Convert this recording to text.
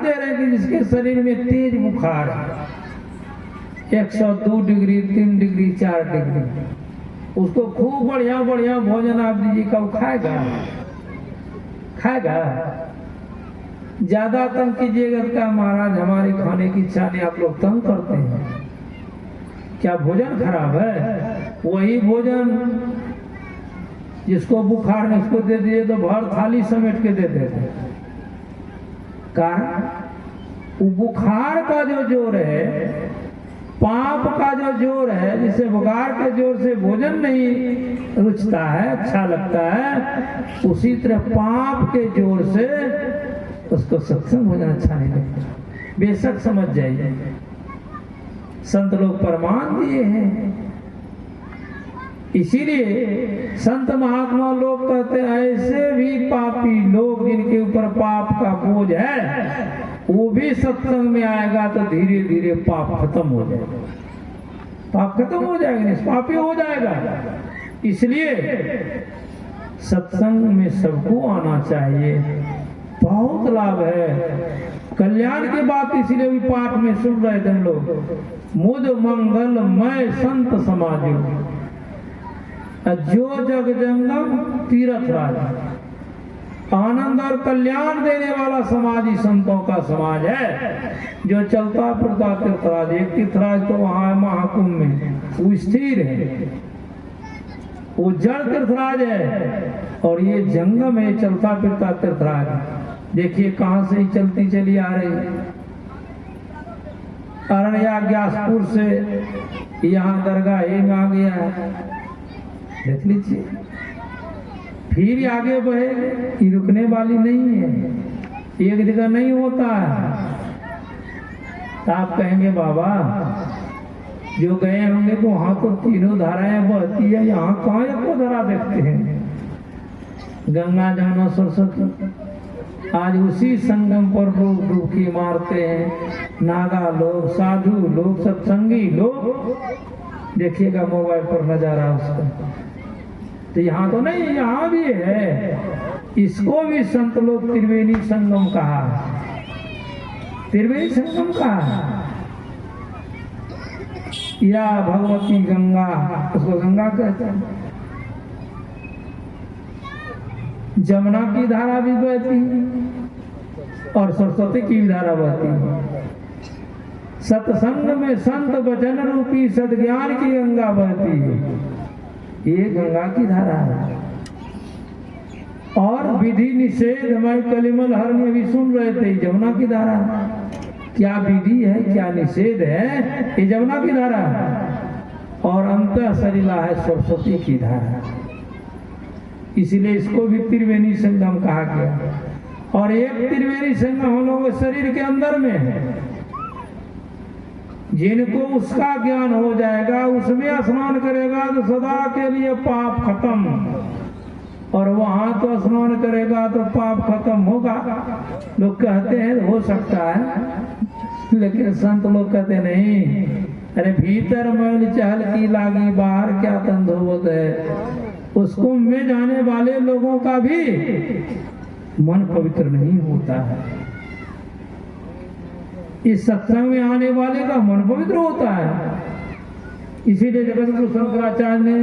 दे रहे हैं कि जिसके शरीर में तेज बुखार है, 102 डिग्री, 3 डिग्री, 4 डिग्री, उसको खूब बढ़िया बढ़िया भोजन आप दीजिए, कब खाएगा? खाएगा? ज्यादा तंग कीजिएगा क्या महाराज हमारी खाने की इच्छा नहीं, आप लोग तंग करते हैं, क्या भोजन खराब है? वही भोजन जिसको बुखार है उसको दे दिए तो भर थाली समेट के दे देते। कारण वो बुखार का जो जोर है, पाप का जो जोर है, जिसे बुखार के जोर से भोजन नहीं रुचता है, अच्छा लगता है, उसी तरह पाप के जोर से उसको सत्संग भोजन अच्छा नहीं लगता। बेशक समझ जाइए, संत लोग प्रमाण दिए हैं। इसीलिए संत महात्मा लोग कहते हैं ऐसे भी पापी लोग जिनके ऊपर पाप का बोझ है, वो भी सत्संग में आएगा तो धीरे धीरे पाप खत्म हो जाएगा, पाप खत्म हो जाएगा, निष्पापी हो जाएगा। इसलिए सत्संग में सबको आना चाहिए, बहुत लाभ है, कल्याण की बात। इसलिए भी पाठ में सुन रहे थे हम लोग, मुझ मंगलमय संत समाजो जो जग जंगम तीर्थ राज, आनंद और कल्याण देने वाला समाज ही संतों का समाज है, जो चलता फिरता तीर्थराज। एक तीर्थराज तो वहां है महाकुंभ में, वो स्थिर है, वो जड़ तीर्थराज है, और ये जंगम है, चलता फिरता तीर्थराज। देखिए कहां से ही चलती चली आ रही, अरण्या ग्यासपुर से यहाँ दरगाह में आ गया है, देख लीजिए, फिर आगे बढ़े, ये रुकने वाली नहीं है, एक जगह नहीं होता है। तो आप कहेंगे बाबा जो गए होंगे तो वहां तो तीनों धाराएं बहती है, यहाँ कहाँ एक को धारा देखते हैं? गंगा जमुना सरस्वती, आज उसी संगम पर लोग डुबकी मारते हैं, नागा लोग, साधु लोग, सत्संगी लोग। देखिएगा मोबाइल पर नजारा उसका, तो यहाँ तो नहीं, यहाँ भी है। इसको भी संत लोग त्रिवेणी संगम कहा, त्रिवेणी संगम कहा, या भगवती गंगा, उसको गंगा कहते हैं। जमुना की धारा भी बहती और सरस्वती की भी धारा बहती। सत्संग में संत वचन रूपी सद्ज्ञान की गंगा बहती है, ये गंगा की धारा है। और विधि निषेध हमारे कलिमल हरणी अभी सुन रहे थे, जमुना की धारा। क्या विधि है, क्या निषेध है, ये जमुना की धारा है। और अंतः सलिला है सरस्वती की धारा, इसलिए इसको भी त्रिवेणी संगम कहा गया। और एक त्रिवेणी संगम हम लोगों के शरीर के अंदर में है, जिनको उसका ज्ञान हो जाएगा, उसमें स्नान करेगा तो सदा के लिए पाप खत्म, और वहां तो स्नान करेगा तो पाप खत्म होगा। लोग कहते हैं हो सकता है, लेकिन संत लोग कहते नहीं, अरे भीतर मैल चहल की लागी, बाहर क्या तंदोबत है। उस कुंभ में जाने वाले लोगों का भी मन पवित्र नहीं होता है, इस सत्संग में आने वाले का मन पवित्र होता है। इसीलिए जगत गुरु शंकराचार्य ने